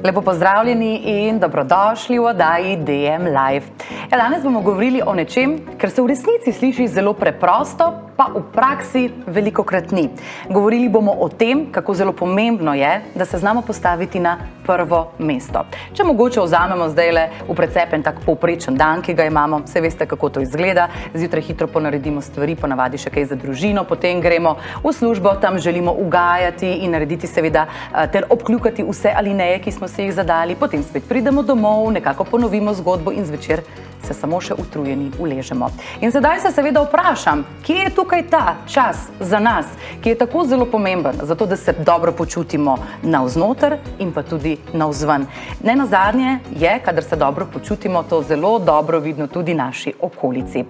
Lepo pozdravljeni in dobrodošli v oddaji DM Live. Ja, danes bomo govorili o nečem, kar se v resnici sliši zelo preprosto, pa v praksi velikokrat ni. Govorili bomo o tem, kako zelo pomembno je, da se znamo postaviti na prvo mesto. Če mogoče vzamemo zdajle v precepen tak povprečen dan, ki ga imamo, vse veste, kako to izgleda, zjutraj hitro ponaredimo stvari, ponavadi še kaj za družino, potem gremo v službo, tam želimo ugajati in narediti seveda ter obkljukati vse alineje, ki smo si jih zadali, potem spet pridemo domov, nekako ponovimo zgodbo in zvečer se samo še utrujeni uležemo. In sedaj se seveda vprašam, kje je tukaj ta čas za nas, ki je tako zelo pomemben, zato da se dobro počutimo navznoter in pa tudi navzven. Nenazadnje je, kadar se dobro počutimo, to zelo dobro vidno tudi naši okolici.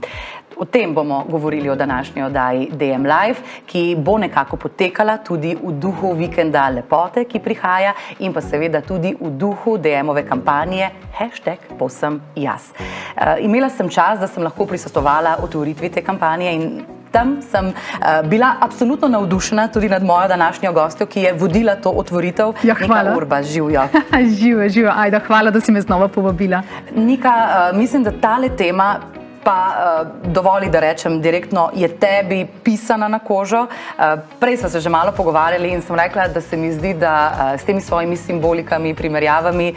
O tem bomo govorili o današnji oddaji DM Live, ki bo nekako potekala tudi v duhu vikenda lepote, ki prihaja, in pa seveda tudi v duhu DM-ove kampanje #povsemjaz. Imela sem čas, da sem lahko prisostvovala otvoritvi te kampanje in tam sem bila absolutno navdušena tudi nad mojo današnjo gostjo, ki je vodila to otvoritev. Ja, hvala. Nika Urbas, živjo. Živjo, Ajda, hvala, da si me znova povabila. Nika, mislim, da tale tema pa dovoli, da rečem direktno, je tebi pisana na kožo. Prej smo se že malo pogovarjali in sem rekla, da se mi zdi, da s temi svojimi simbolikami, primerjavami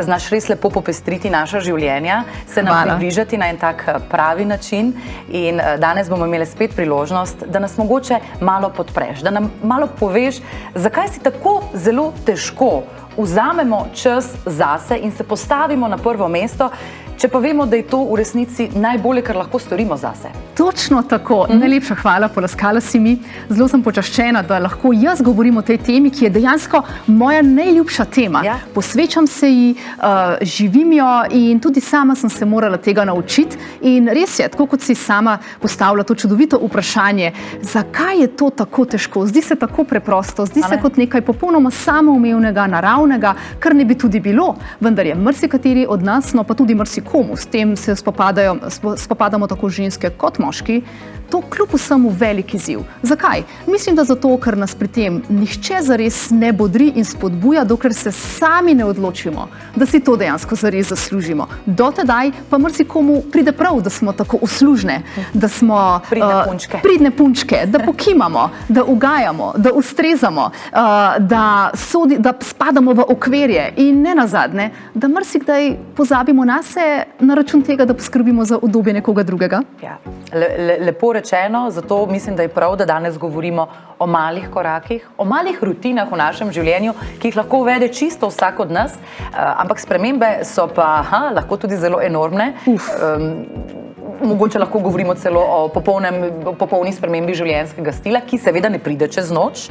znaš res lepo popestriti naša življenja, se nam približati na en tak pravi način in danes bomo imeli spet priložnost, da nas mogoče malo podpreš, da nam malo poveš, zakaj si tako zelo težko vzamemo čas zase in se postavimo na prvo mesto, če pa vemo, da je to v resnici najbolje, kar lahko storimo zase. Točno tako. Najlepša hvala, polaskala si mi. Zelo sem počaščena, da lahko jaz govorim o tej temi, ki je dejansko moja najljubša tema. Ja. Posvečam se ji, živim jo in tudi sama sem se morala tega naučiti. In res je, tako kot si sama postavila to čudovito vprašanje, zakaj je to tako težko? Zdi se tako preprosto, zdi se kot nekaj popolnoma samoumevnega, naravnega, kar ne bi tudi bilo, vendar je marsikateri od nas, no pa tudi marsikomu, s tem se spopadamo tako ženske kot moški, to kljub vsemu velik izziv. Zakaj? Mislim, da zato, ker nas pri tem nihče zares ne bodri in spodbuja, dokler se sami ne odločimo, da si to dejansko zares zaslužimo. Do tedaj pa marsikomu pride prav, da smo tako uslužne, da smo pridne punčke, da pokimamo, da ugajamo, da ustrezamo, da spadamo v okvirje in ne nazadnje, da marsikdaj pozabimo nase na račun tega, da poskrbimo za udobje nekoga drugega. Ja. Lepo rečeno, zato mislim, da je prav, da danes govorimo o malih korakih, o malih rutinah v našem življenju, ki jih lahko uvede čisto vsak od nas, ampak spremembe so pa lahko tudi zelo enormne. Mogoče lahko govorimo celo o popolni spremembi življenjskega stila, ki seveda ne pride čez noč,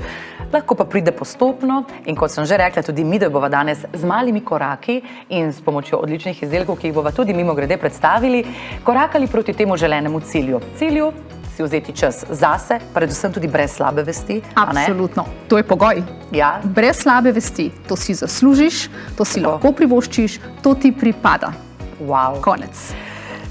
lahko pa pride postopno in kot sem že rekla, tudi mi, da bova danes z malimi koraki in s pomočjo odličnih izdelkov, ki jih bova tudi mimogrede predstavili, korakali proti temu želenemu cilju. Cilju si vzeti čas zase, predvsem tudi brez slabe vesti. Absolutno, to je pogoj. Ja. Brez slabe vesti, to si zaslužiš, to si lahko privoščiš, to ti pripada. Wow. Konec.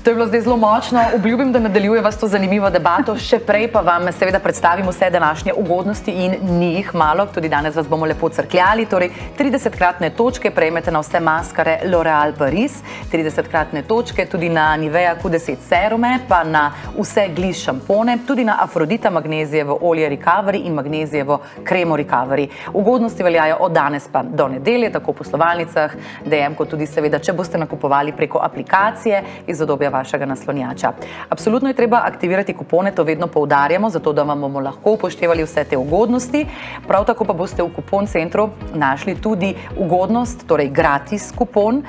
To je bilo zdaj zelo močno. Obljubim, da nadaljuje vas to zanimivo debato. Še prej pa vam seveda predstavim vse današnje ugodnosti in ni jih malo. Tudi danes vas bomo lepo crkljali. Torej, 30-kratne točke prejmete na vse maskare L'Oréal Paris, 30-kratne točke tudi na Nivea Q10 serume, pa na vse Gliss šampone, tudi na Afrodita magnezijevo olje Recovery in magnezijevo kremo Recovery. Ugodnosti veljajo od danes pa do nedelje, tako v poslovalnicah, DM, kot tudi seveda, če boste nakupovali preko aplikacije iz obdobja vašega naslonjača. Absolutno je treba aktivirati kupone, to vedno poudarjamo, zato da vam bomo lahko upoštevali vse te ugodnosti. Prav tako pa boste v kupon centru našli tudi ugodnost, torej gratis kupon.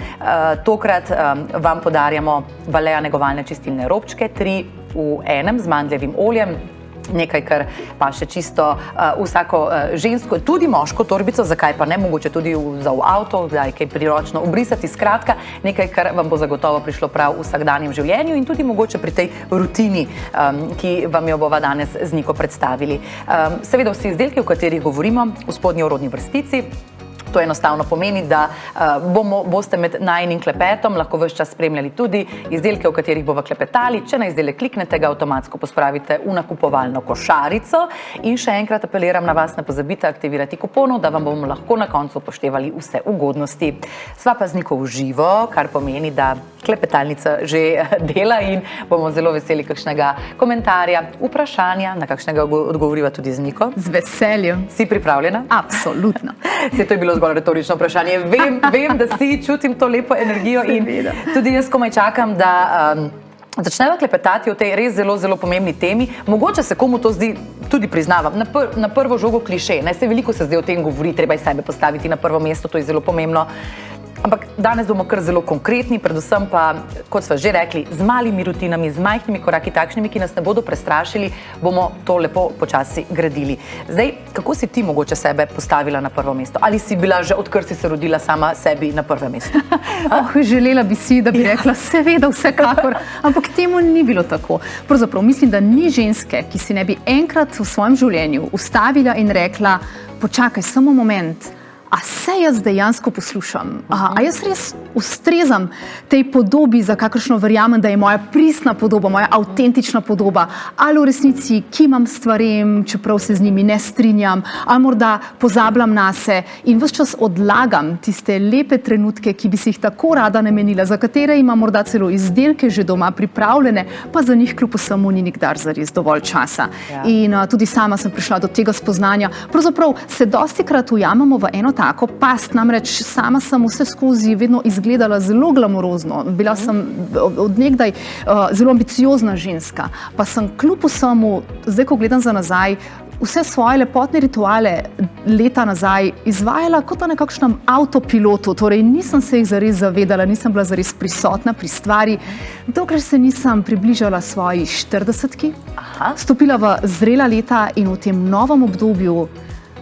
Tokrat vam podarjamo Balea negovalne čistilne robčke, 3 v 1 z mandljevim oljem, nekaj, kar pa še čisto vsako žensko, tudi moško torbico, zakaj pa ne, mogoče tudi za v avto, kdaj kaj priročno obrisati, skratka, nekaj, kar vam bo zagotovo prišlo prav v vsakdanjem življenju in tudi mogoče pri tej rutini, ki vam jo bova danes z Niko predstavili. Seveda vsi izdelki, o katerih govorimo, v spodnji orodni vrstici, To enostavno pomeni, da boste med najinim klepetom lahko ves čas spremljali tudi izdelke, v katerih bova klepetali. Če na izdelek kliknete, ga avtomatsko pospravite v nakupovalno košarico. In še enkrat apeliram na vas, ne pozabite aktivirati kuponov, da vam bomo lahko na koncu upoštevali vse ugodnosti. Sva pa z Niko v živo, kar pomeni, da klepetalnica že dela in bomo zelo veseli kakšnega komentarja, vprašanja, na kakšnega odgovoriva tudi z Niko. Z veseljem. Si pripravljena? Absolutno. To je bilo zgolj retorično vprašanje. Vem, da si, čutim to lepo energijo in tudi jaz komaj čakam, da začneva klepetati o tej res zelo, zelo pomembni temi. Mogoče se komu to zdi, tudi priznavam, na prvo žogo kliše. Se veliko se zdaj o tem govori, treba je sebe postaviti na prvo mesto, to je zelo pomembno. Ampak danes bomo kar zelo konkretni, predvsem pa, kot sva že rekli, z malimi rutinami, z majhnimi koraki, takšnimi, ki nas ne bodo prestrašili, bomo to lepo počasi gradili. Zdaj, kako si ti mogoče sebe postavila na prvo mesto? Ali si bila že, odkar si se rodila, sama sebi na prvem mestu? Želela bi si, da bi rekla, seveda, vsekakor, ampak temu ni bilo tako. Pravzaprav mislim, da ni ženske, ki si ne bi enkrat v svojem življenju ustavila in rekla, počakaj samo moment, a se jaz dejansko poslušam? A jaz res ustrezam tej podobi, za kakršno verjamem, da je moja pristna podoba, moja avtentična podoba? Ali v resnici kimam stvarem, čeprav se z njimi ne strinjam? Ali morda pozabljam nase in ves čas odlagam tiste lepe trenutke, ki bi si jih tako rada namenila, za katere imam morda celo izdelke že doma pripravljene, pa za njih kljub vsemu ni nikdar zares dovolj časa. Ja. In tudi sama sem prišla do tega spoznanja. Pravzaprav se dostikrat ujamemo v eno tako past, namreč sama sem vse skozi vedno izgledala zelo glamurozno. Bila sem od nekdaj zelo ambiciozna ženska, pa sem kljub vsemu, zdaj ko gledam za nazaj, vse svoje lepotne rituale leta nazaj izvajala kot na nekakšnem avtopilotu, torej nisem se jih zares zavedala, nisem bila zares prisotna pri stvari, dokler se nisem približala svoji 40-ki, stopila v zrela leta in v tem novem obdobju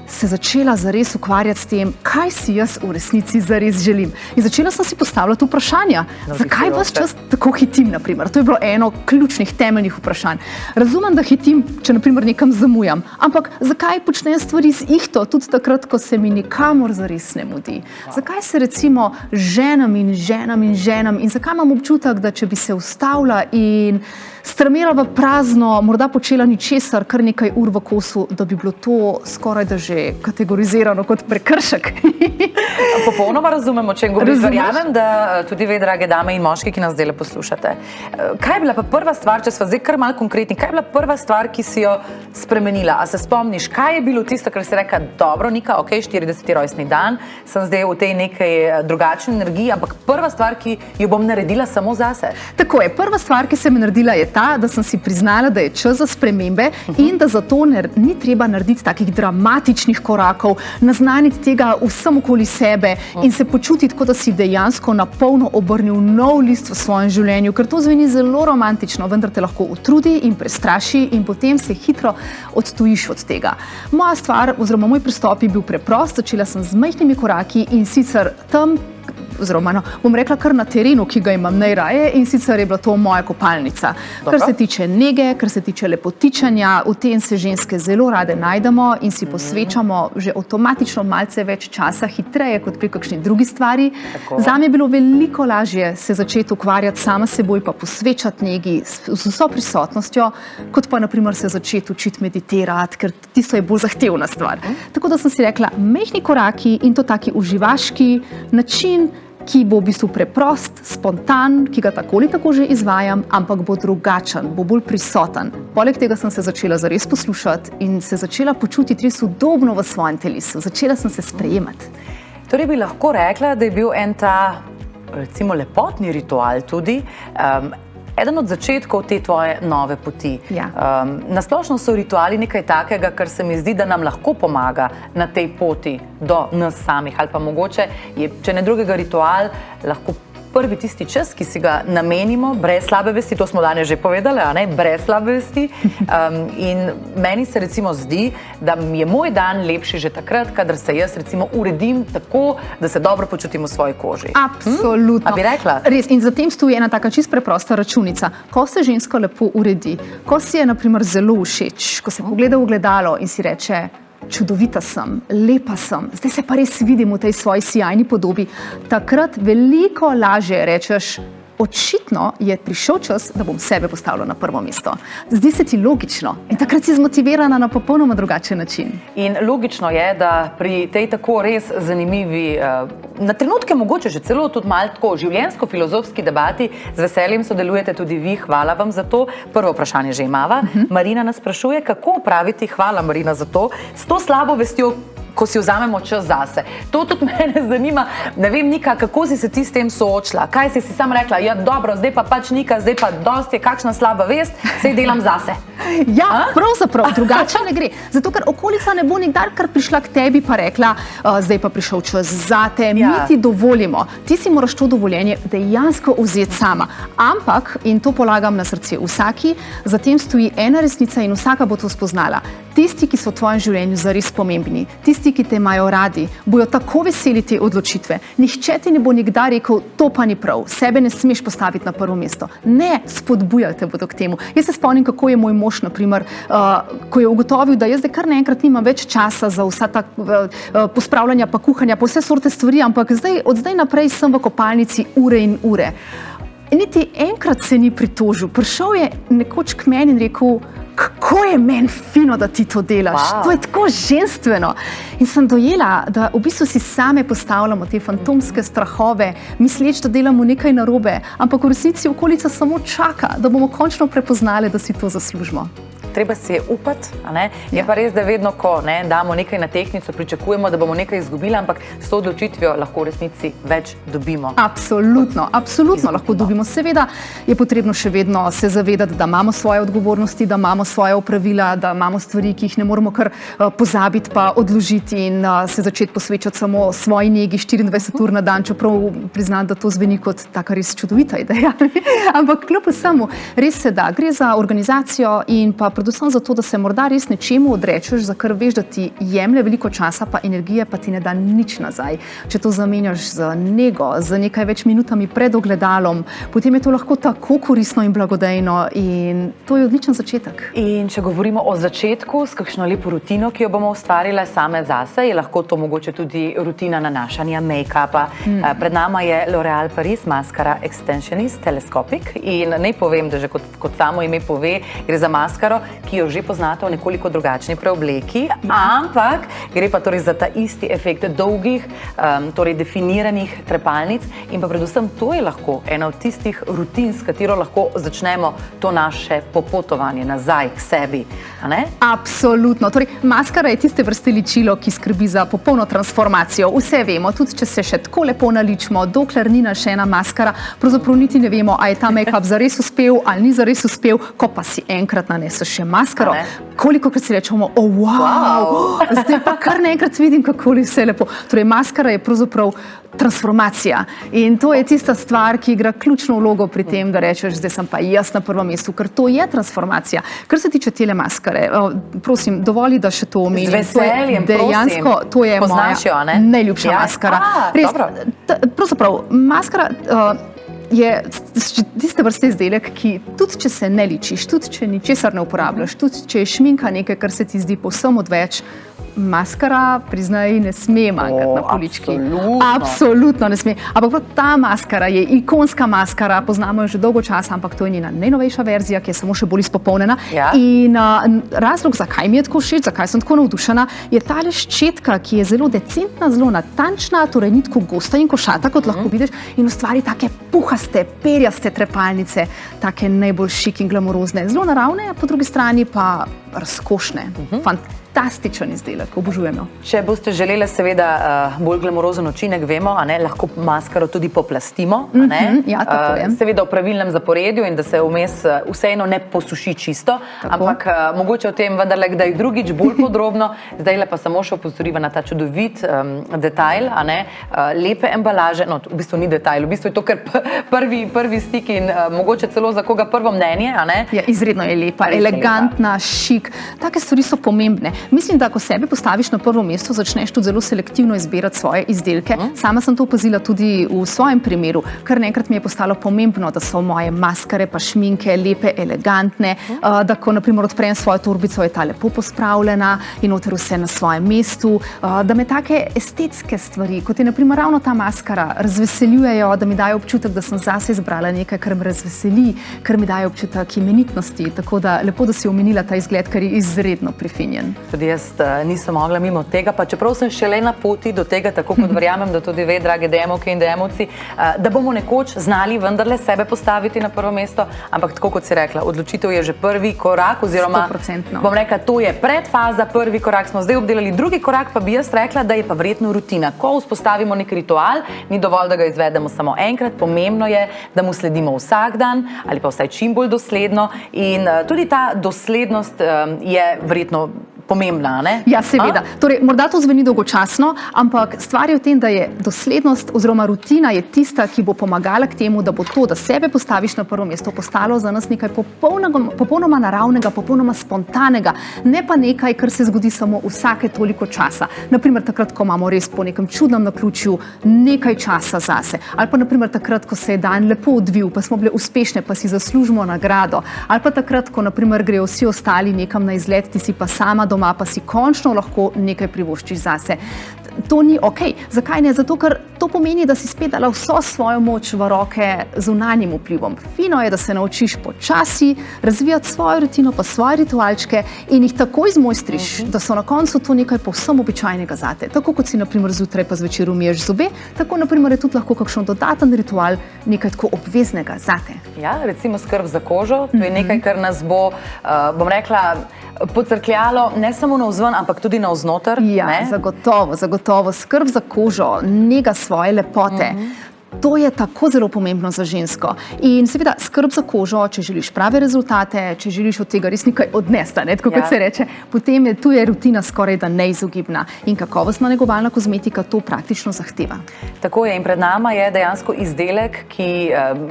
se začela zares ukvarjati s tem, kaj si jaz v resnici zares želim. In začela sem si postavljati vprašanja. Zakaj ves čas tako hitim, na primer? To je bilo eno ključnih temeljnih vprašanj. Razumem, da hitim, če na primer nekam zamujam, ampak zakaj počnem stvari z ihto, tudi takrat, ko se mi nikamor zares ne mudi? Zakaj se recimo ženam in zakaj imam občutek, da če bi se ustavila in strmela v prazno, morda počela ničesar kar nekaj ur v kosu, da bi bilo to skoraj da že kategorizirano kot prekršek. Popolnoma razumemo, če govorim. Verjamem, da tudi ve, drage dame in moški, ki nas zdaj poslušate. Kaj je bila pa prva stvar, če sva zdaj kar malo konkretni, kaj je bila prva stvar, ki si jo spremenila? A se spomniš, kaj je bilo tisto, kar si rekla, dobro, Nika, ok, 40. rojstni dan, sem zdaj v tej nekaj drugačni energiji, ampak prva stvar, ki jo bom naredila samo zase? Tako je, prva stvar, ki sem naredila, je ta, da sem si priznala, da je čas za spremembe in da zato ni treba narediti takih dramatičnih korakov, naznaniti tega vsem okoli sebe in se počutiti, kot da si dejansko na polno obrnil nov list v svojem življenju, ker to zveni zelo romantično, vendar te lahko utrudi in prestraši in potem se hitro odtujiš od tega. Moja stvar oziroma moj pristop je bil preprost, začela sem z majhnimi koraki in sicer tam, oziroma bom rekla kar na terenu, ki ga imam najraje, in sicer je bila to moja kopalnica. Kar se tiče nege, kar se tiče lepotičanja, v tem se ženske zelo rade najdemo in si posvečamo že avtomatično malce več časa, hitreje kot pri kakšni drugi stvari. Zame je bilo veliko lažje se začeti ukvarjati sama seboj, pa posvečati negi z vso prisotnostjo, kot pa naprimer se začeti učiti meditirati, ker tisto je bolj zahtevna stvar. Tako da sem si rekla, majhni koraki in to taki uživaški način, ki bo v bistvu preprost, spontan, ki ga tako ali tako že izvajam, ampak bo drugačen, bo bolj prisoten. Poleg tega sem se začela zares poslušati in se začela počutiti res udobno v svojem telesu. Začela sem se sprejemati. Torej bi lahko rekla, da je bil en ta, recimo, lepotni ritual tudi, eden od začetkov te tvoje nove poti. Ja. Nasplošno so rituali nekaj takega, kar se mi zdi, da nam lahko pomaga na tej poti do nas samih. Ali pa mogoče je, če ne drugega, ritual lahko prvi tisti čas, ki si ga namenimo, brez slabe vesti, to smo danes že povedali, a ne, brez slabe vesti. In meni se recimo zdi, da mi je moj dan lepši že takrat, kadar se jaz recimo uredim tako, da se dobro počutim v svoji koži. Absolutno. A bi rekla? Res, in za tem stoji ena taka čist preprosta računica. Ko se ženska lepo uredi, ko si je na primer zelo všeč, ko se pogleda v ogledalo in si reče, čudovita sem, lepa sem, zdaj se pa res vidim v tej svoji sijajni podobi, takrat veliko lažje rečeš, očitno je prišel čas, da bom sebe postavila na prvo mesto. Zdi se ti logično in takrat si zmotivirana na popolnoma drugačen način. In logično je, da pri tej tako res zanimivi, na trenutke mogoče že celo tudi malo tako življenjsko-filozofski debati, z veseljem sodelujete tudi vi, hvala vam za to. Prvo vprašanje že imava. Marina nas sprašuje, kako opraviti, hvala Marina za to, s to slabo vestjo, ko si vzamemo čas zase. To tudi mene zanima, ne vem, Nika, kako si se ti s tem soočila? Kaj si sam rekla? Ja, dobro, zdaj pa pač Nika, zdaj pa dosti je kakšna slaba vest, saj delam zase. Ja, pravzaprav, drugače ne gre. Zato, ker okolica ne bo nikdar kar prišla k tebi pa rekla, zdaj pa prišel čas zate, mi ti dovolimo. Ti si moraš to dovoljenje dejansko vzeti sama. Ampak, in to polagam na srce vsaki, za tem stoji ena resnica in vsaka bo to spoznala. Tisti, ki so v tvojem življenju zares pomembni, tisti, ki te imajo radi, bojo tako veseli te odločitve. Nihče ti ne bo nikdar rekel, to pa ni prav, sebe ne smeš postaviti na prvo mesto. Ne, spodbujate bodo k temu. Jaz se spomnim, kako je moj mož, na primer, ko je ugotovil, da jaz zdaj kar naenkrat nimam več časa za vsa ta pospravljanja, pa kuhanja, pa vse sorte stvari, ampak od zdaj naprej sem v kopalnici ure in ure. Niti enkrat se ni pritožil. Prišel je nekoč k meni in rekel, kako je meni fino, da ti to delaš. Wow. To je tako ženstveno. In sem dojela, da v bistvu si same postavljamo te fantomske strahove, misleč, da delamo nekaj narobe, ampak v resnici okolica samo čaka, da bomo končno prepoznali, da si to zaslužimo. Treba si je upati, a ne? Je pa res, da vedno, ko damo nekaj na tehtnico, pričakujemo, da bomo nekaj izgubili, ampak s to odločitvijo lahko v resnici več dobimo. Absolutno, absolutno lahko dobimo. Seveda je potrebno še vedno se zavedati, da imamo svoje odgovornosti, da imamo svoje opravila, da imamo stvari, ki jih ne moremo kar pozabiti pa odložiti in se začeti posvečati samo svoji negi 24 ur na dan, čeprav priznam, da to zveni kot taka res čudovita ideja. Ampak kljub vsemu, res se da. Gre za organizacijo in pa predvsem zato, da se morda res nečemu odrečeš, za kar veš, da ti jemlje veliko časa, pa energije, pa ti ne da nič nazaj. Če to zamenjaš z nego, z nekaj več minutami pred ogledalom, potem je to lahko tako koristno in blagodejno in to je odličen začetek. In če govorimo o začetku, s kakšno lepo rutino, ki jo bomo ustvarile same zase, je lahko to mogoče tudi rutina nanašanja make-upa. Pred nama je L'Oréal Paris Mascara Extensionist Telescopic in naj povem, da že kot samo ime pove, gre za maskaro, ki jo že poznate v nekoliko drugačni preobleki, ampak gre pa torej za ta isti efekt dolgih, torej definiranih trepalnic in pa predvsem to je lahko ena od tistih rutin, s katero lahko začnemo to naše popotovanje nazaj k sebi. A ne? Absolutno. Torej, maskara je tiste vrste ličilo, ki skrbi za popolno transformacijo. Vse vemo, tudi če se še tako lepo naličimo, dokler ni naša ena maskara, pravzaprav niti ne vemo, a je ta make-up zares uspel ali ni zares uspel, ko pa si enkrat naneseš še maskaro, kolikokrat si rečemo, wow, zdaj pa kar naenkrat vidim, kako je vse lepo. Torej, maskara je pravzaprav transformacija in to je tista stvar, ki igra ključno vlogo pri tem, da rečeš, zdaj sem pa jaz na prvem mestu, ker to je transformacija. Kar se tiče tele maskare, prosim, dovoli, da še to omenim. Z veseljem, dejansko, prosim. To je moja najljubša maskara. Res, pravzaprav, maskara je tiste vrste izdelek, ki tudi če se ne ličiš, tudi če ničesar ne uporabljaš, tudi če je šminka nekaj, kar se ti zdi povsem odveč, maskara, priznaj, ne sme manjkati na polički. Absolutno ne sme. Ampak ta maskara je ikonska maskara, poznamo jo že dolgo časa, ampak to je njena najnovejša verzija, ki je samo še bolj izpopolnjena. In razlog, zakaj mi je tako všeč, zakaj sem tako navdušena, je tale ščetka, ki je zelo decentna, zelo natančna, torej ni tako gosta in košata, kot lahko vidiš, in ustvari take puhaste, perjaste trepalnice, take najbolj šik in glamurozne. Zelo naravne, po drugi strani pa razkošne. Fantastičen izdelek, obožujem jo. Če boste želeli seveda bolj glamurozen učinek, vemo, lahko maskaro tudi poplastimo. Ja, tako je. Seveda v pravilnem zaporedju in da se vmes vseeno ne posuši čisto, ampak mogoče o tem vendarle kdaj drugič bolj podrobno. Zdajle pa samo še opozoriva na ta čudovit detajl, lepe embalaže, no v bistvu ni detajl, v bistvu je to kar prvi stik in mogoče celo za koga prvo mnenje. Ja, izredno je lepa, elegantna, šik. Take stvari so pomembne. Mislim, da ko sebe postaviš na prvo mesto, začneš tudi zelo selektivno izbirati svoje izdelke. Sama sem to opazila tudi v svojem primeru. Kar nekrat mi je postalo pomembno, da so moje maskare pa šminke lepe, elegantne, da ko naprimer odprem svojo torbico, je ta lepo pospravljena in noter vse na svojem mestu, da me take estetske stvari, kot je naprimer ravno ta maskara, razveseljujejo, da mi dajo občutek, da sem zase izbrala nekaj, kar me razveseli, kar mi daje občutek imenitnosti. Tako da lepo, da si omenila ta izgled, ker je izredno prefinjen. Tudi jaz nisem mogla mimo tega, pa čeprav sem šele na poti do tega, tako kot verjamem, da tudi ve, drage demovke in demovci, da bomo nekoč znali vendarle sebe postaviti na prvo mesto, ampak tako kot si rekla, odločitev je že prvi korak, oziroma 100%. Bom rekla, to je predfaza, prvi korak smo zdaj obdelali, drugi korak pa bi jaz rekla, da je pa verjetno rutina. Ko vzpostavimo nek ritual, ni dovolj, da ga izvedemo samo enkrat, pomembno je, da mu sledimo vsak dan ali pa vsaj čim bolj dosledno in tudi ta doslednost je verjetno pomembna, ne? Ja, seveda. Torej, morda to zveni dolgočasno, ampak stvar je v tem, da je doslednost oziroma rutina je tista, ki bo pomagala k temu, da bo to, da sebe postaviš na prvo mesto, postalo za nas nekaj popolnoma naravnega, popolnoma spontanega, ne pa nekaj, kar se zgodi samo vsake toliko časa. Naprimer, takrat, ko imamo res po nekem čudnem naključju nekaj časa zase. Ali pa naprimer takrat, ko se je dan lepo odvil, pa smo bile uspešne, pa si zaslužimo nagrado. Ali pa takrat, ko naprimer grejo vsi ostali nekam na izlet, ti si pa sama doma, pa si končno lahko nekaj privoščiš zase. To ni okej. Zakaj ne? Zato, ker to pomeni, da si spet dala vso svojo moč v roke zunanjim vplivom. Fino je, da se naučiš počasi razvijati svojo rutino, pa svoje ritualčke in jih tako izmojstriš, da so na koncu to nekaj povsem običajnega zate. Tako kot si naprimer zjutraj pa zvečer umiješ zobe, tako naprimer je tudi lahko kakšen dodaten ritual nekaj tako obveznega zate. Ja, recimo skrb za kožo, to je nekaj, kar nas bo, bom rekla, pocrkljalo ne samo navzven, ampak tudi navznoter. Ja, ne? zagotovo. Skrb za kožo, nega svoje lepote. To je tako zelo pomembno za žensko. In seveda skrb za kožo, če želiš prave rezultate, če želiš od tega res nekaj odnesti, tako kot se reče, potem tu je rutina skoraj da neizogibna. In kakovostna negovalna kozmetika to praktično zahteva. Tako je in pred nama je dejansko izdelek, ki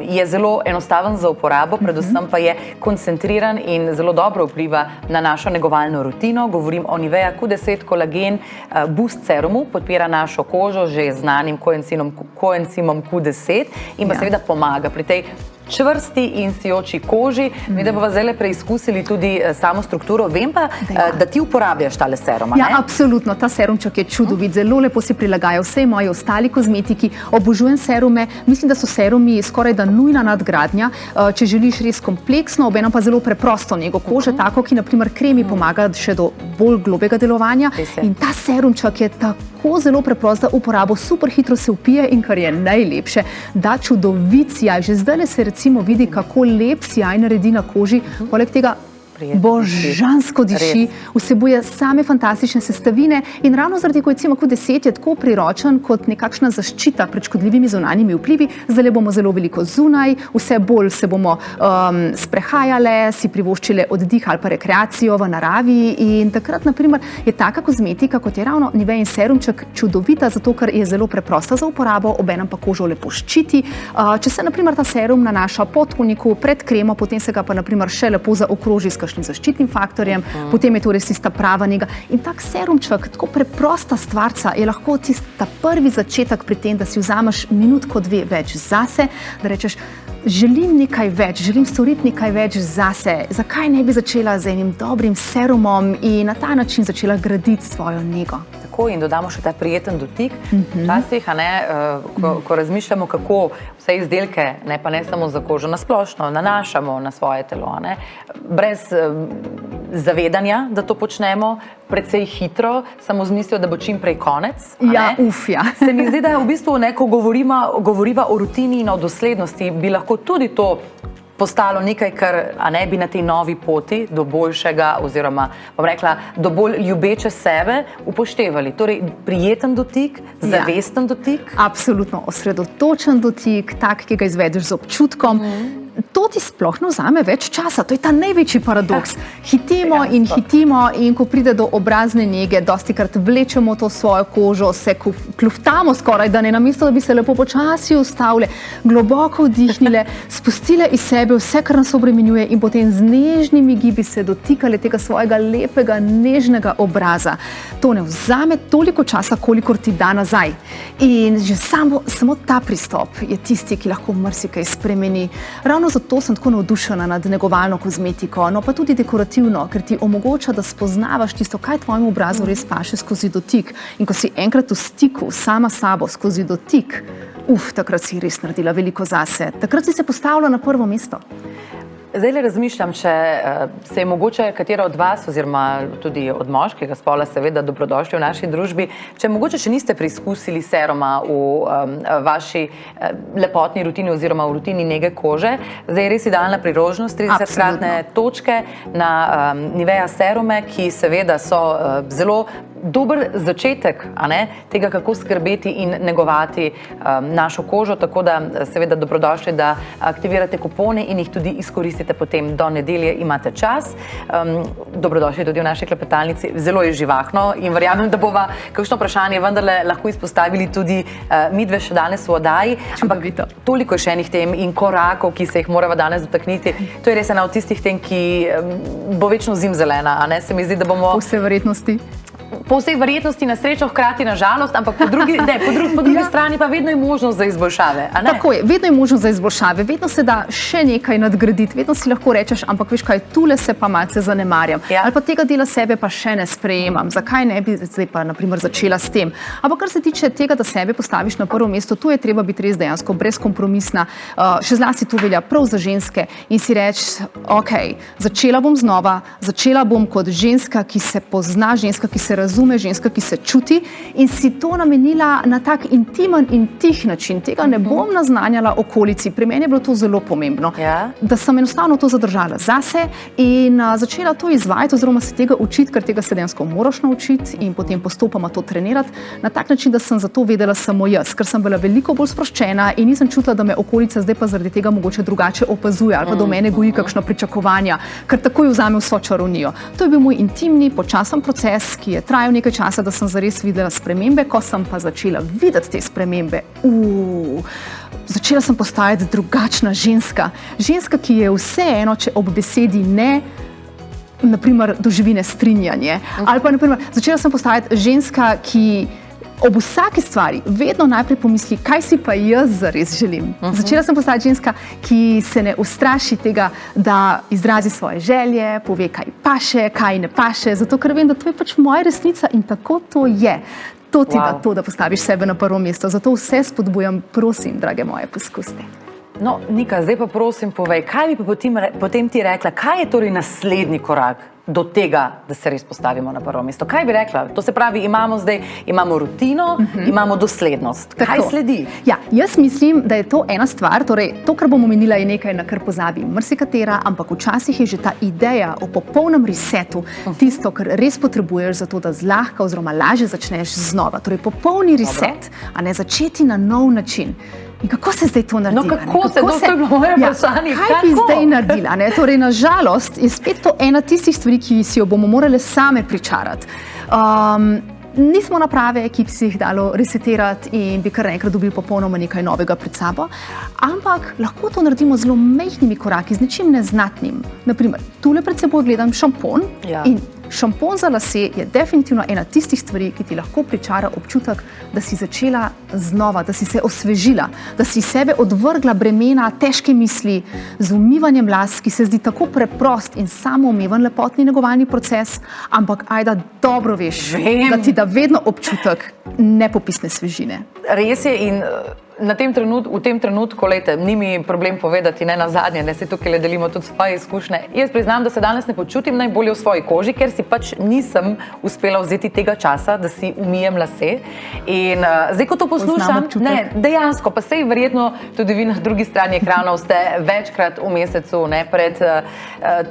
je zelo enostaven za uporabo, predvsem pa je koncentriran in zelo dobro vpliva na našo negovalno rutino. Govorim o Nivea Q10 Kolagen Boost Serumu, podpira našo kožo že znanim koencimom Q10 in pa seveda pomaga pri tej čvrsti in sijoči koži. Mi da bomo zdaj preizkusili tudi samo strukturo. Vem pa, da ti uporabljaš tale serum, ne? Ja, absolutno. Ta serumček je čudovit. Zelo lepo se prilagaja vsej moji ostali kozmetiki. Obožujem serume. Mislim, da so serumi skoraj da nujna nadgradnja, če želiš res kompleksno, obenem pa zelo preprosto nego kože, tako, ki naprimer kremi pomaga še do bolj globega delovanja. In ta serumček je tako zelo preprost za uporabo, super hitro se vpije in kar je najlepše, da čudovit sijaj. Že zdaj se recimo vidi, kako lep sijaj naredi na koži, poleg tega božansko diši, vsebuje same fantastične sestavine in ravno zaradi koencima Q10 je tako priročen kot nekakšna zaščita pred škodljivimi zunanjimi vplivi. Zdaj bomo zelo veliko zunaj, vse bolj se bomo sprehajale, si privoščile oddih ali pa rekreacijo v naravi in takrat naprimer je taka kozmetika, kot je ravno Nivein serumček, čudovita, zato ker je zelo preprosta za uporabo, obenem pa kožo lepo ščiti. Če se naprimer ta serum nanaša po toniku pred kremo, potem se ga pa naprimer še lepo zaokroži s kakšnim zaščitnim faktorjem, potem je to res tista prava nega. In tak serumček, tako preprosta stvarca, je lahko tista prvi začetek pri tem, da si vzameš minutko, dve več zase, da rečeš, želim nekaj več, želim storiti nekaj več zase. Zakaj ne bi začela z enim dobrim serumom in na ta način začela graditi svojo nego? Tako in dodamo še ta prijeten dotik. Včasih, ko razmišljamo, kako vse izdelke, pa ne samo za kožo, nasplošno nanašamo na svoje telo, brez zavedanja, da to počnemo, precej hitro, samo z mislijo, da bo čim prej konec. Ja. Se mi zdi, da v bistvu, ko govoriva o rutini in o doslednosti, bi lahko tudi to postalo nekaj, kar bi na tej novi poti do boljšega oziroma, bom rekla, do bolj ljubeče sebe upoštevali. Torej, prijeten dotik, zavesten dotik. Absolutno, osredotočen dotik, tak, ki ga izvedeš z občutkom. To to ti sploh ne vzame več časa. To je ta največji paradoks. Hitimo in hitimo in ko pride do obrazne nege, dostikrat vlečemo to svojo kožo, se kluftamo skoraj, da ne namesto, da bi se lepo počasi ustavile, globoko vdihnile, spustile iz sebe vse, kar nas obremenjuje in potem z nežnimi gibi se dotikale tega svojega lepega, nežnega obraza. To ne vzame toliko časa, kolikor ti da nazaj. In že samo ta pristop je tisti, ki lahko marsikaj spremeni. Ravno zato sem tako navdušena nad negovalno kozmetiko, no pa tudi dekorativno, ker ti omogoča, da spoznavaš tisto, kaj tvojemu obrazu res paše skozi dotik. In ko si enkrat v stiku sama s sabo skozi dotik, takrat si res naredila veliko zase. Takrat si se postavila na prvo mesto. Zdaj le razmišljam, če se je mogoče katera od vas, oziroma tudi od moškega spola, seveda dobrodošli v naši družbi, če mogoče še niste preizkusili seruma v vaši lepotni rutini oziroma v rutini nege kože, zdaj je res idealna priložnost, 30-kratne točke na Nivea serume, ki seveda so zelo dober začetek tega, kako skrbeti in negovati našo kožo, tako da seveda dobrodošli, da aktivirate kupone in jih tudi izkoristite potem do nedelje, imate čas. Dobrodošli tudi v naši klepetalnici, zelo je živahno in verjamem, da bova kakšno vprašanje vendarle lahko izpostavili tudi midve še danes v oddaji. Ampak toliko še enih tem in korakov, ki se jih morava danes dotakniti. To je res ena od tistih tem, ki bo večno zimzelena, se mi zdi, da bomo... Po vsej verjetnosti na srečo, hkrati na žalost, ampak po drugi strani pa vedno je možnost za izboljšave. Tako je, vedno je možnost za izboljšave, vedno se da še nekaj nadgraditi, vedno si lahko rečeš, ampak veš kaj, tule se pa malce zanemarjam. Ali pa tega dela sebe pa še ne sprejemam, zakaj ne bi zdaj pa naprimer začela s tem. Ampak kar se tiče tega, da sebe postaviš na prvo mesto, tu je treba biti res dejansko brezkompromisna, še zlasti to velja prav za ženske in si reči, ok, začela bom znova, začela bom kot ženska, ki se pozna, ženska, ki se razume, ženska, ki se čuti in si to namenila na tak intimen in tih način. Tega ne bom naznanjala okolici. Pri meni je bilo to zelo pomembno, da sem enostavno to zadržala zase in začela to izvajati oziroma se tega učiti, ker tega se dejansko moraš naučiti in potem postopoma to trenirati na tak način, da sem za to vedela samo jaz, ker sem bila veliko bolj sproščena in nisem čutila, da me okolica zdaj pa zaradi tega mogoče drugače opazuje ali pa do mene goji kakšno pričakovanja, ker takoj vzame vso čarovnijo. To je bil moj intimni, počasen proces, ki je trajal nekaj časa, da sem zares videla spremembe. Ko sem pa začela videti te spremembe, začela sem postajati drugačna ženska. Ženska, ki je vseeno, če ob besedi ne, naprimer, doživi nestrinjanje. Ali pa, naprimer, začela sem postajati ženska, ki ob vsaki stvari vedno najprej pomisli, kaj si pa jaz zares želim. Začela sem postati ženska, ki se ne ustraši tega, da izrazi svoje želje, pove, kaj paše, kaj ne paše, zato ker vem, da to je pač moja resnica in tako to je. To ti da to, da postaviš sebe na prvo mesto. Zato vse spodbujam, prosim, drage moje, poskusite. No, Nika, zdaj pa prosim povej, kaj bi pa potem ti rekla, kaj je torej naslednji korak do tega, da se res postavimo na prvo mesto? Kaj bi rekla? To se pravi, imamo rutino, imamo doslednost. Kaj sledi? Ja, jaz mislim, da je to ena stvar, torej to, kar bom omenila, je nekaj, na kar pozabi marsikatera, ampak včasih je že ta ideja o popolnem resetu tisto, kar res potrebuješ za to, da zlahka oziroma lažje začneš znova. Torej popolni reset, a ne začeti na nov način. In kako se zdaj to naredi? No, kako se, to je bilo moje vprašanje. Kaj bi zdaj naredila? Torej, na žalost je spet to ena tistih stvari, ki si jo bomo morali same pričarati. Nismo naprave, ki bi si jih dalo resetirati in bi kar enkrat dobili popolnoma nekaj novega pred sabo, ampak lahko to naredimo z zelo majhnimi koraki, z ničim neznatnim. Naprimer, tule pred seboj gledam šampon in šampon za lase je definitivno ena tistih stvari, ki ti lahko pričara občutek, da si začela znova, da si se osvežila, da si sebe odvrgla bremena težke misli z umivanjem las, ki se zdi tako preprost in samoumeven lepotni negovalni proces, ampak ajda dobro veš, da ti da vedno občutek nepopisne svežine. Res je in v tem trenutku, lejte, ni mi problem povedati, ne nazadnje, ne se tukaj delimo tudi svoje izkušnje. Jaz priznam, da se danes ne počutim najbolje v svoji koži, ker si pač nisem uspela vzeti tega časa, da si umijem lase. In zdaj, ko to poslušam, ne, dejansko, pa sej verjetno tudi vi na drugi strani ekranov ste večkrat v mesecu, ne, pred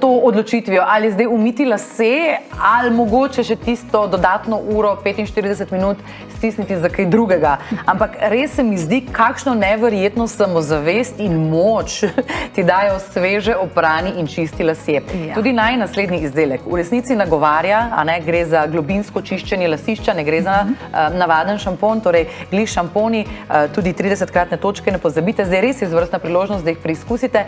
to odločitvijo, ali zdaj umiti lase, ali mogoče še tisto dodatno uro, 45 minut stisniti za kaj drugega. Ampak res se mi zdi, kakšno neverjetno samozavest in moč ti dajo sveže oprani in čisti lasje. Ja. Tudi naslednji izdelek v resnici nagovarja, gre za globinsko čiščenje lasišča, ne gre za navaden šampon, torej gliš šamponi, tudi 30-kratne točke, ne pozabite, zdaj res izvrstna priložnost, da jih preizkusite.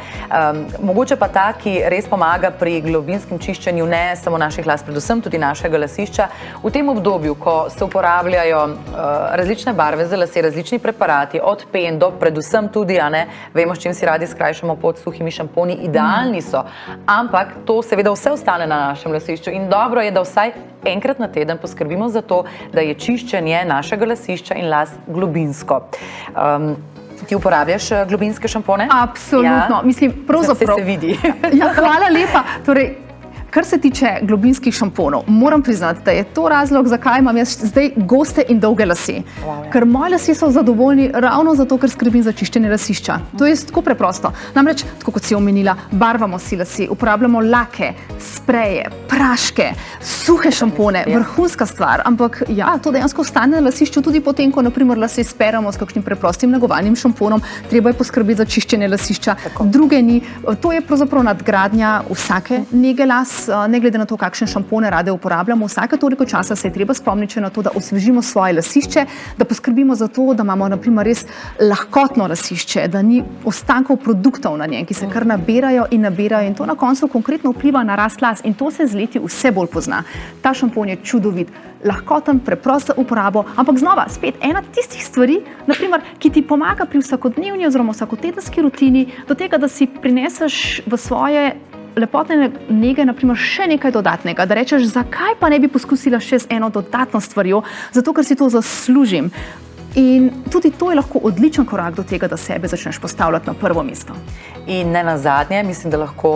Mogoče pa ta, ki res pomaga pri globinskem čiščenju ne samo naših las, predvsem tudi našega lasišča. V tem obdobju, ko se uporabljajo različne barve za lase, različni preparati, od pen do predvsem tudi, vemo, s čim si radi skrajšamo pot, suhimi šamponi, idealni so, ampak to seveda vse ostane na našem lasišču in dobro je, da vsaj enkrat na teden poskrbimo za to, da je čiščenje našega lasišča in las globinsko. Ti uporabljaš globinske šampone? Absolutno. Ja? Mislim, pravzaprav... Se vidi. Ja, hvala lepa. Torej, kar se tiče globinskih šamponov, moram priznati, da je to razlog, zakaj imam jaz zdaj goste in dolge lase. Ker moji lasje so zadovoljni ravno zato, ker skrbim za čiščenje lasišča. To je tako preprosto. Namreč, tako kot si omenila, barvamo si lase, uporabljamo lake, spreje, praške, suhe šampone, vrhunska stvar, ampak ja, to dejansko ostane na lasišču tudi potem, ko naprimer lase speramo s kakšnim preprostim negovalnim šamponom, treba je poskrbeti za čiščenje lasišča. Druge ni. To je pravzaprav nadgradnja vsake nege las, ne glede na to, kakšne šampone rade uporabljamo. Vsake toliko časa se je treba spomniti na to, da osvežimo svoje lasišče, da poskrbimo za to, da imamo naprimer res lahkotno lasišče, da ni ostankov produktov na njem, ki se kar nabirajo in to na koncu konkretno vpliva na rast las in to se z leti vse bolj pozna. Ta šampon je čudovit, lahkoten, preprost za uporabo, ampak znova, spet ena tistih stvari, naprimer, ki ti pomaga pri vsakodnevni oziroma vsakotedenski rutini, do tega, da si prineseš v svoje lepotne nege, naprimer, še nekaj dodatnega, da rečeš, zakaj pa ne bi poskusila še z eno dodatno stvarjo, zato ker si to zaslužim. In tudi to je lahko odličen korak do tega, da sebe začneš postavljati na prvo mesto. In ne nazadnje, mislim, da lahko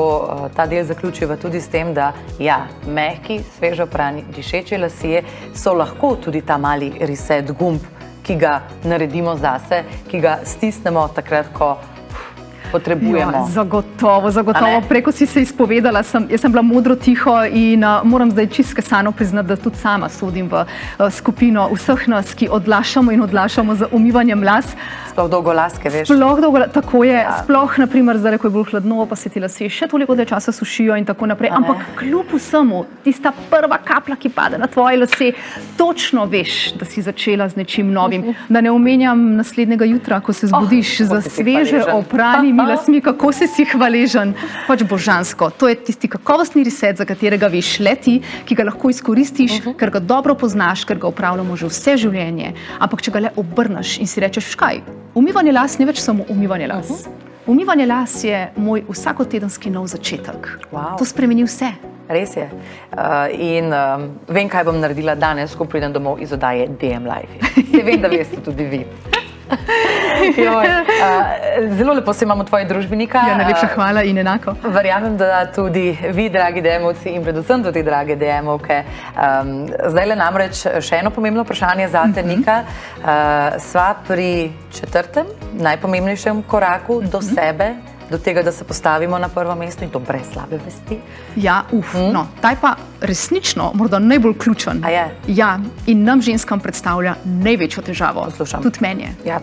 ta del zaključiva tudi s tem, da ja, mehki, sveže oprani, dišeči lasje so lahko tudi ta mali reset gumb, ki ga naredimo zase, ki ga stisnemo takrat, ko potrebujemo. Ja, zagotovo. Preko si se izpovedala, jaz sem bila modro tiho in moram zdaj čisto skesano priznati, da tudi sama sodim v skupino vseh nas, ki odlašamo z umivanjem las. Sploh dolgolaske, veš. Tako je. Ja. Sploh, naprimer, zdaj, ko je bolj hladno, pa se ti lasje še toliko dlje časa sušijo in tako naprej. Ampak kljub vsemu, tista prva kaplja, ki pade na tvoje lase, točno veš, da si začela z nečim novim. Da ne omenjam naslednjega jutra, ko se zbudiš za sveže opranimi lasmi, kako si hvaležen. Pač božansko. To je tisti kakovostni reset, za katerega veš le ti, ki ga lahko izkoristiš, ker ga dobro poznaš, ker ga upravljamo že vse življenje. Ampak če ga le obrneš in si rečeš, kaj? Umivanje las ni več samo umivanje las. Umivanje las je moj vsakotedenski nov začetek. To spremeni vse. Res je. In vem, kaj bom naredila danes, ko pridem domov iz oddaje DM Life. Se vem, da veste tudi vi. Zelo lepo se imamo tvoji družbenika. Ja, najlepša hvala in enako. Verjamem, da tudi vi, dragi DM-ovci in predvsem tudi drage DM-ovke. Zdaj le namreč še eno pomembno vprašanje zate, Nika. Sva pri 4. najpomembnejšem koraku do sebe, do tega, da se postavimo na prvo mesto in to brez slabe vesti. Ja, no, ta je pa resnično morda najbolj ključen. A je? Ja, in nam ženskam predstavlja največjo težavo. Poslušam. Tudi meni. Ja.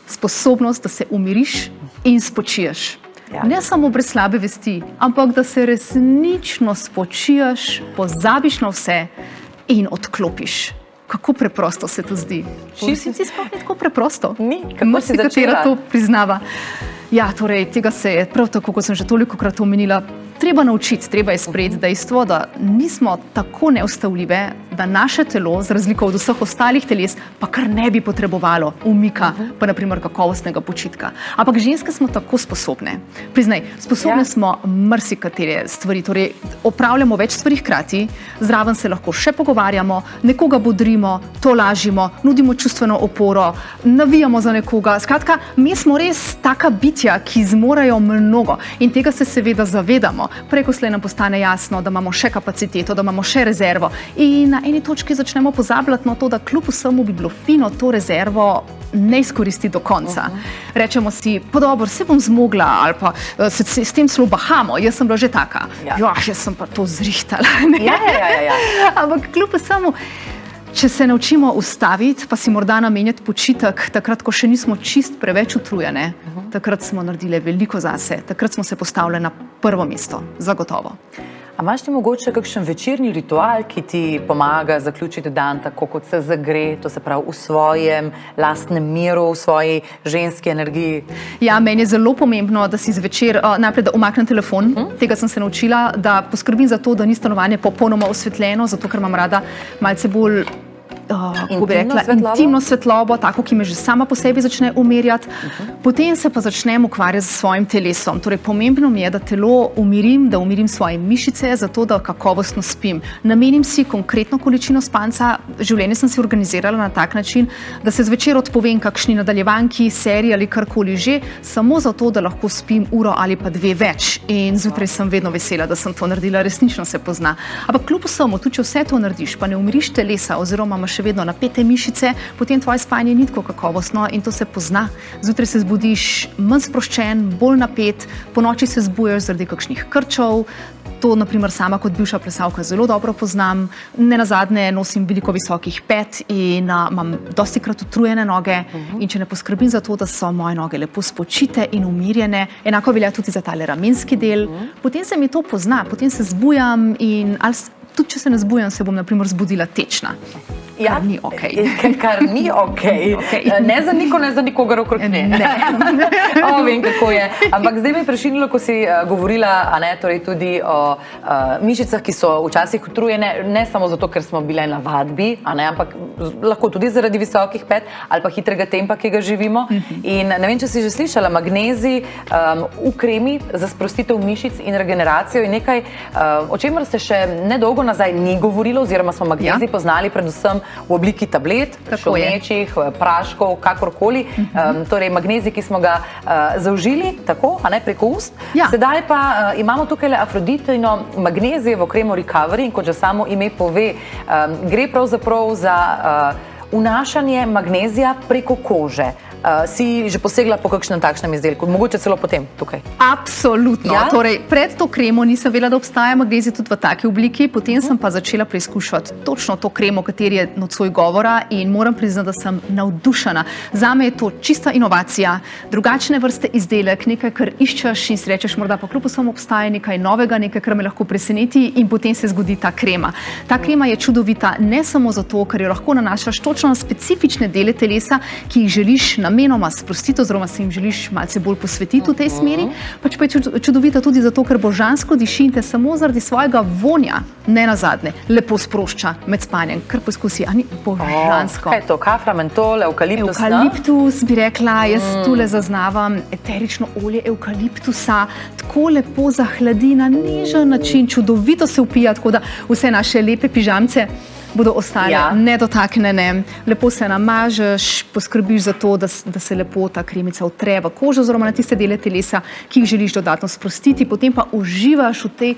Sposobnost, da se umiriš in spočiješ. Ja. Ne samo brez slabe vesti, ampak da se resnično spočiješ, pozabiš na vse in odklopiš. Kako preprosto se to zdi? Si sploh ni tako preprosto. Ni, kako si začela? Katera to priznava. Ja, torej, tega se je prav tako, kot sem že tolikokrat omenila, treba naučiti, treba je sprejeti dejstvo, da nismo tako neustavljive, da naše telo, za razliko od vseh ostalih teles, pa kar ne bi potrebovalo umika, pa naprimer kakovostnega počitka. Ampak ženske smo tako sposobne. Priznaj, sposobne smo marsikatere stvari, torej opravljamo več stvari hkrati, zraven se lahko še pogovarjamo, nekoga bodrimo, tolažimo, nudimo čustveno oporo, navijamo za nekoga. Skratka, mi smo res taka bitja, ki zmorejo mnogo in tega se seveda zavedamo. Preko slej nam postane jasno, da imamo še kapaciteto, da imamo še rezervo in na eni točki začnemo pozabljati na to, da kljub vsemu bi bilo fino to rezervo ne izkoristiti do konca. Rečemo si, pa dobro, se bom zmogla ali pa se s tem celo bahamo, jaz sem bila že taka. Ja, jaz sem pa to zrihtala. Ja. Ampak kljub vsemu, Če se naučimo ustaviti, pa si morda namenjati počitek, takrat, ko še nismo čist preveč utrujene, takrat smo naredili veliko zase, takrat smo se postavili na prvo mesto, zagotovo. A imaš ti mogoče kakšen večerni ritual, ki ti pomaga zaključiti dan tako, kot se zagre, to se pravi v svojem lastnem miru, v svoji ženski energiji? Ja, meni je zelo pomembno, da si zvečer najprej da umaknem telefon. Tega sem se naučila, da poskrbim za to, da ni stanovanje popolnoma osvetljeno, zato ker imam rada malce bolj intimno svetlobo, tako, ki me že sama po sebi začne umirjati. Potem se pa začnem ukvarjati z svojim telesom. Torej, pomembno mi je, da telo umirim, da umirim svoje mišice, zato da kakovostno spim. Namenim si konkretno količino spanca. Življenje sem si organizirala na tak način, da se zvečer odpovem kakšni nadaljevanki, seriji ali karkoli že, samo zato, da lahko spim uro ali pa 2 več. In zjutraj sem vedno vesela, da sem to naredila, resnično se pozna. Ampak kljub vsemu, tudi če vse to narediš, pa ne umiriš telesa oziroma imaš še vedno napete mišice, potem tvoje spanje ni tako kakovostno in to se pozna. Zjutraj se zbudiš manj sproščen, bolj napet, ponoči se zbujaš zaradi kakšnih krčev. To, naprimer, sama kot bivša plesalka zelo dobro poznam. Nenazadnje nosim veliko visokih pet in imam dostikrat utrujene noge. In če ne poskrbim za to, da so moje noge lepo spočite in umirjene, enako velja tudi za tale ramenski del, potem se mi to pozna, potem se zbujam in tudi če se ne zbujam, se bom naprimer zbudila tečna. Ja, kar ni okej. Kar ni okej. Ne za nikogar okrog nje. Vem, kako je. Ampak zdaj me je prešinilo, ko si govorila, torej tudi o mišicah, ki so včasih utrujene, ne samo zato, ker smo bile na vadbi, ampak lahko tudi zaradi visokih pet ali pa hitrega tempa, ki ga živimo. In ne vem, če si že slišala, magnezij v kremi za sprostitev mišic in regeneracijo in nekaj, o čemer se še nedolgo nazaj ni govorilo, oziroma smo magnezij poznali predvsem v obliki tablet, šolnečih, praškov, kakorkoli. Torej magnezij, ki smo ga zaužili tako, preko ust. Sedaj pa imamo tukaj Afroditino magnezijevo kremo Recovery in kot že samo ime pove, gre pravzaprav za vnašanje magnezija preko kože. Si že posegla po kakšnem takšnem izdelku, mogoče celo potem tukaj? Absolutno. Ja? Torej, pred to kremo nisem vedela, da obstaja magnezij tudi v taki obliki, potem sem pa začela preizkušati točno to kremo, o kateri je nocoj govora in moram priznati, da sem navdušena. Zame je to čista inovacija, drugačne vrste izdelek, nekaj, kar iščeš in si rečeš, morda pa kljub vsemu obstaja nekaj novega, nekaj, kar me lahko preseneti in potem se zgodi ta krema. Ta krema je čudovita ne samo zato, ker jo lahko nanašaš točno na specifične dele telesa, ki jih želiš namenoma sprostiti, oziroma se jim želiš malce bolj posvetiti v tej smeri, pač pa je čudovita tudi zato, ker božansko diši in te samo zaradi svojega vonja, nenazadnje, lepo sprošča med spanjem. Kar poskusi, a ni božansko. Kaj je to? Kafra, mentol, evkaliptus? Evkaliptus, bi rekla, jaz tule zaznavam eterično olje evkaliptusa, tako lepo zahladi na nežen način, čudovito se vpija, tako da vse naše lepe pižamce bodo ostale nedotaknjene. Lepo se namažeš, poskrbiš za to, da se lepo ta kremica vtre v kožo, oziroma na tiste dele telesa, ki jih želiš dodatno sprostiti, potem pa uživaš v tej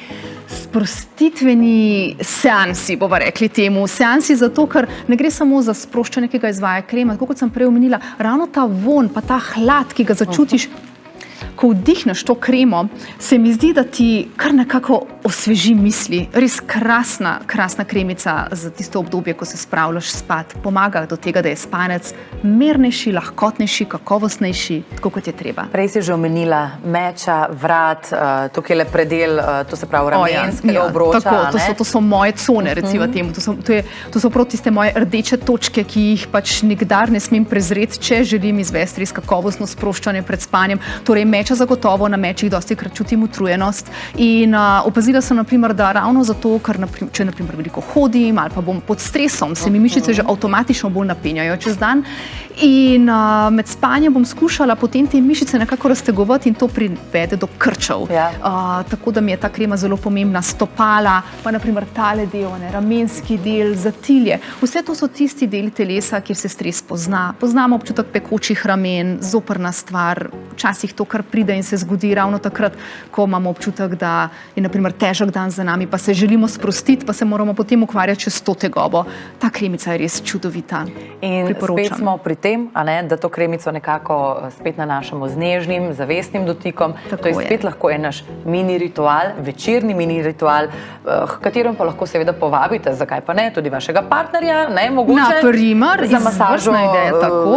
sprostitveni seansi, bova rekli temu. Seansi zato, ker ne gre samo za sproščanje, ki ga izvaja krema, tako kot sem prej omenila, ravno ta von, pa ta hlad, ki ga začutiš, ko vdihneš to kremo, se mi zdi, da ti kar nekako osveži misli. Res krasna kremica za tisto obdobje, ko se spravljaš spat. Pomaga do tega, da je spanec mirnejši, lahkotnejši, kakovostnejši, tako kot je treba. Prej si že omenila meča, vrat, tukaj le predel, to se pravi ramenskega obroča. Tako, to so moje cone, recimo temu. To so prav tiste moje rdeče točke, ki jih pač nikdar ne smem prezreti, če želim izvesti res kakovostno sproščanje pred spanjem. Torej, meča zagotovo, na mečih dostikrat čutim utrujenost in opazila sem, naprimer, da ravno zato, ker če naprimer veliko hodim ali pa bom pod stresom, se mi mišice že avtomatično bolj napenjajo čez dan in med spanjem bom skušala potem te mišice nekako raztegovati in to privede do krčev. Tako da mi je ta krema zelo pomembna. Stopala, pa naprimer tale del, ramenski del, zatilje. Vse to so tisti deli telesa, kjer se stres pozna. Poznamo občutek pekočih ramen, zoprna stvar, včasih to kar pride in se zgodi ravno takrat, ko imamo občutek, da je na primer težek dan za nami, pa se želimo sprostiti, pa se moramo potem ukvarjati čez to tegobo. Ta kremica je res čudovita. In spet smo pri tem, da to kremico nekako spet nanašamo z nežnim, zavestnim dotikom. Tako to je spet lahko en naš mini ritual, večerni mini ritual, katerem pa lahko seveda povabite, zakaj pa ne, tudi vašega partnerja, ne, mogoče na primer, za masažo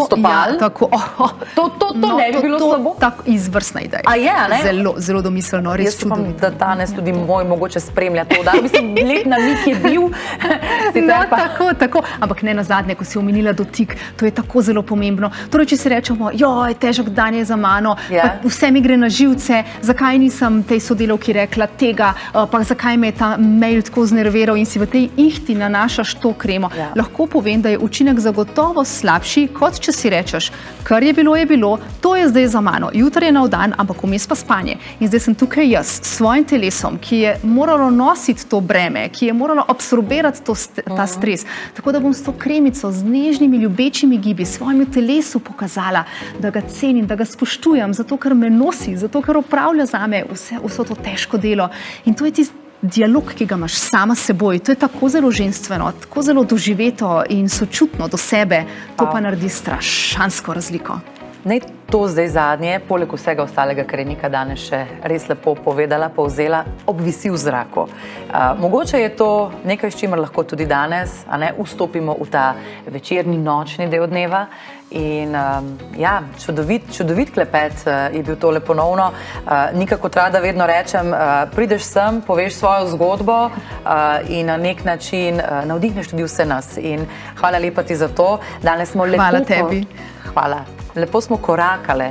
stopal. Tako. To ne bi bilo slabo? Tako, izvrstna ideja. A je, ne? Zelo domiselno, res čudovito. Jaz upam, da danes tudi moj mogoče spremlja to, da mislim, lep namig je bil. Tako. Ampak ne nazadnje, ko si omenila dotik, to je tako zelo pomembno. Torej, če si rečemo, joj, težek dan je za mano, pa vse mi gre na živce, zakaj nisem tej sodelavki rekla tega, pa zakaj me je ta mail tako znerviral in si v tej ihti nanašaš to kremo. Lahko povem, da je učinek zagotovo slabši, kot če si rečeš, kar je bilo, to je zdaj za mano, jutri je nov dan, ampak vmes pa spanje. In zdaj sem tukaj jaz s svojim telesom, ki je moralo nositi to breme, ki je moralo absorbirati ta stres. Tako da bom s to kremico, z nežnimi, ljubečimi gibi svojemu telesu pokazala, da ga cenim, da ga spoštujem, zato ker me nosi, zato ker opravlja zame vso to težko delo. In to je tisti dialog, ki ga imaš sama s seboj. To je tako zelo ženstveno, tako zelo doživeto in sočutno do sebe. To pa naredi strašansko razliko. Naj to zdaj zadnje, poleg vsega ostalega, kar je Nika danes še res lepo povedala, povzela, obvisi v zraku. Mogoče je to nekaj, s čimer lahko tudi danes vstopimo v ta večerni, nočni del dneva. In čudovit klepet je bil tole ponovno. Nika, kot rada vedno rečem, prideš sem, poveš svojo zgodbo in na nek način navdihneš tudi vse nas. In hvala lepa ti za to. Danes smo lepo... Hvala tebi. Hvala. Lepo smo korakale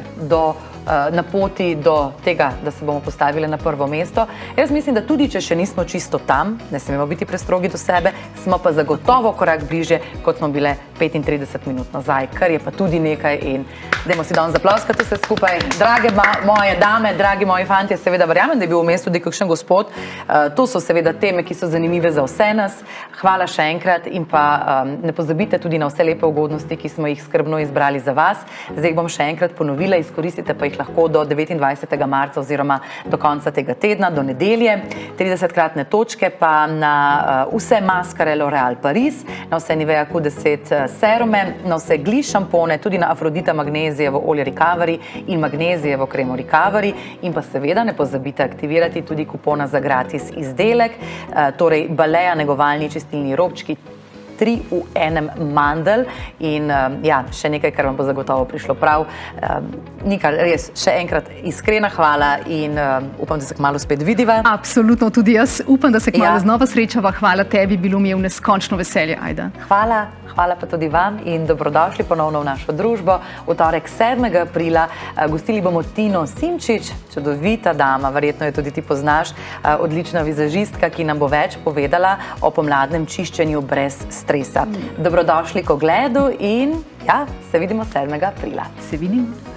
na poti do tega, da se bomo postavili na prvo mesto. Jaz mislim, da tudi, če še nismo čisto tam, ne smemo biti prestrogi do sebe, smo pa zagotovo korak bliže, kot smo bile 35 minut nazaj, kar je pa tudi nekaj in dajmo si danes zaploskati vse skupaj. Drage moje dame, dragi moji fantje, seveda verjamem, da je bil vmes tudi kakšen gospod. To so seveda teme, ki so zanimive za vse nas. Hvala še enkrat in pa ne pozabite tudi na vse lepe ugodnosti, ki smo jih skrbno izbrali za vas. Zdaj bom še enkrat ponovila, izkoristite pa jih lahko do 29. marca oziroma do konca tega tedna, do nedelje. 30-kratne točke pa na vse maskare L'Oréal Paris, na vse Nivea Q10 serume, na vse Gliss šampone, tudi na Afrodita magnezijevo olje Recovery in magnezijevo kremo Recovery in pa seveda ne pozabite aktivirati tudi kupona za gratis izdelek, torej Balea negovalni čistilni robčki, 3 v enem mandel in še nekaj, kar vam bo zagotovo prišlo prav. Nika, res, še enkrat iskrena hvala in upam, da se kmalu spet vidiva. Absolutno, tudi jaz upam, da se kmalu znova srečava. Hvala tebi, bilo mi je v neskončno veselje, Ajda. Hvala pa tudi vam in dobrodošli ponovno v našo družbo. V torek 7. aprila gostili bomo Tino Simčič, čudovita dama, verjetno jo tudi ti poznaš, odlična vizažistka, ki nam bo več povedala o pomladnem čiščenju brez stresa. Dobrodošli k ogledu in se vidimo 7. aprila. Se vidim.